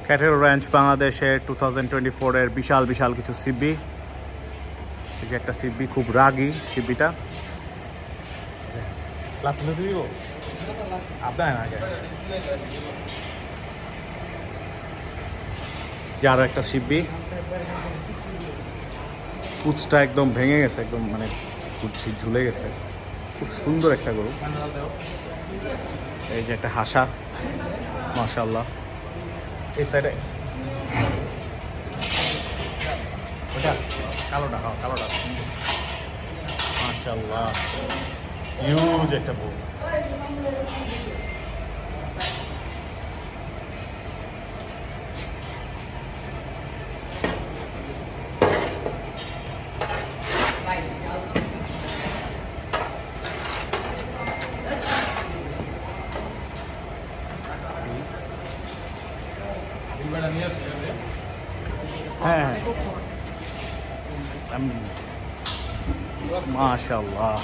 Cattle ranch বাংলাদেশের 2024 এর বিশাল বিশাল কিছু সিবি। এই যে একটা সিবি, খুব রাগী সিবিটা। আরো একটা সিবি, কুচটা একদম ভেঙে গেছে, একদম মানে ঝুলে গেছে। খুব সুন্দর একটা গরু। এই যে একটা হাসা, মাশাআল্লাহ। এই সাইডে ওটা কালোটা, হ্যাঁ কালোটা, মাশাআল্লাহ। হিউজ একটা গরু। হ্যাঁ মাশাআল্লাহ,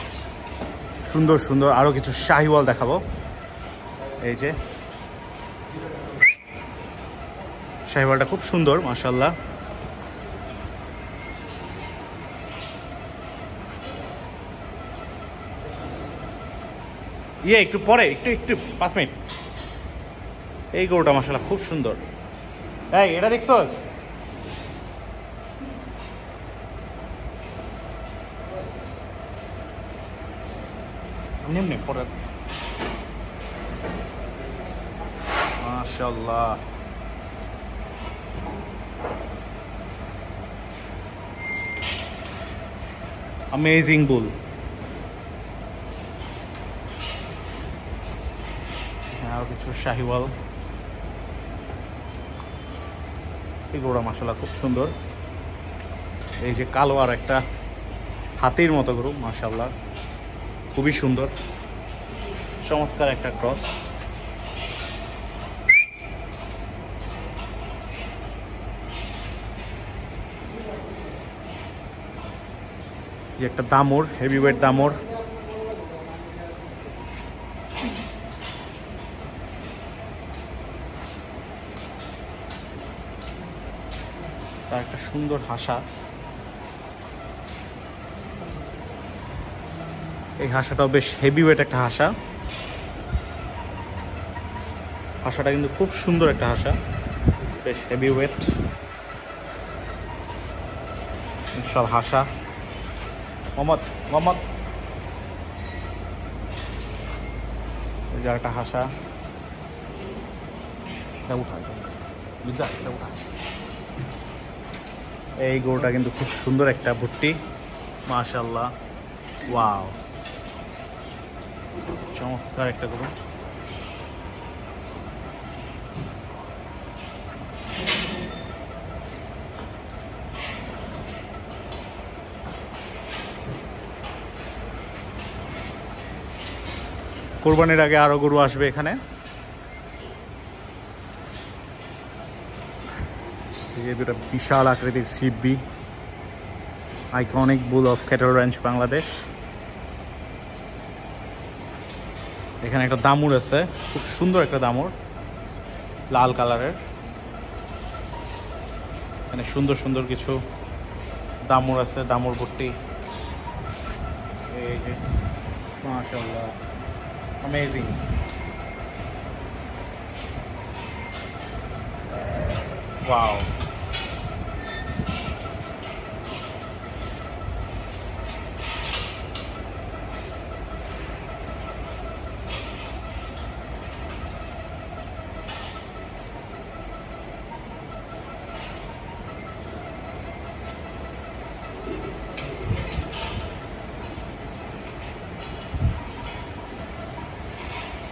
সুন্দর সুন্দর আরো কিছু শাহিওয়াল দেখাবো। এই যে শাহিওয়ালটা খুব সুন্দর, মাশাআল্লাহ। একটু পরে, একটু 5 মিনিট। এই গরুটা মাশাআল্লাহ খুব সুন্দর। এই এটা দেখছস? পরে মাশাআল্লাহ, অ্যামেজিং বুল। আর কিছু শাহিওয়াল। এই গরুটা মাশাআল্লাহ খুব সুন্দর। এই যে কালো আর একটা হাতির মতো গরু, মাশাআল্লাহ খুবই সুন্দর, চমৎকার একটা ক্রস। যে একটা দামুর, হেভিওয়েট দামুর। তার একটা সুন্দর হাসা। এই হাসাটাও বেশ হেভিওয়েট একটা হাসা। হাসাটা কিন্তু খুব সুন্দর একটা হাসা, বেশ হেভিওয়েট সব হাসা। মোহাম্মদ মোহাম্মদ এই যে একটা হাসা। এই গরুটা কিন্তু খুব সুন্দর একটা ভুট্টি, মাশাআল্লাহ। ওয়াও, চমৎকার একটা গরু। কোরবানির আগে আরো গরু আসবে এখানে। এই দুটা বিশাল আকৃতির সিবি, iconic bull of cattle ranch Bangladesh. এখানে একটা দামুর আছে, খুব সুন্দর একটা দামুর, লাল কালারের। এখানে সুন্দর সুন্দর কিছু দামুর আছে, দামুর ভুট্টি। এই যে মাশাআল্লাহ, অ্যামেজিং। ওয়াও,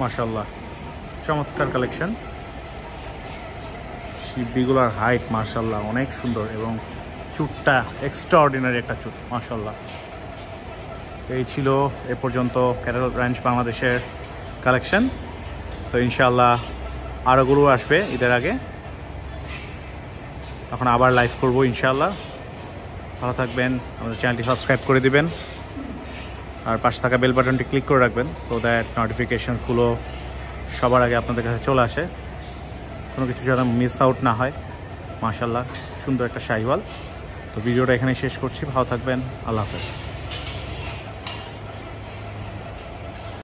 মাশাআল্লাহ চমৎকার কালেকশন। শিববিগুলার হাইট মাশাআল্লাহ অনেক সুন্দর, এবং চুটটা এক্সট্রাঅর্ডিনারি একটা চুট, মাশাআল্লাহ। তো এই ছিল এ পর্যন্ত ক্যাটেল র্যাঞ্চ বাংলাদেশের কালেকশন। তো ইনশাআল্লাহ আরও গরু আসবে ঈদের আগে, তখন আবার লাইভ করবো ইনশাআল্লাহ। ভালো থাকবেন, আমাদের চ্যানেলটি সাবস্ক্রাইব করে দিবেন, আর পাশে থাকা বেল বাটনটি ক্লিক করে রাখবেন, সো দ্যাট নোটিফিকেশনসগুলো সবার আগে আপনাদের কাছে চলে আসে। কোনো কিছু যেন মিস আউট না হয়। মাশাআল্লাহ সুন্দর একটা শাহিওয়াল। তো ভিডিওটা এখানে শেষ করছি, ভালো থাকবেন, আল্লাহ হাফেজ।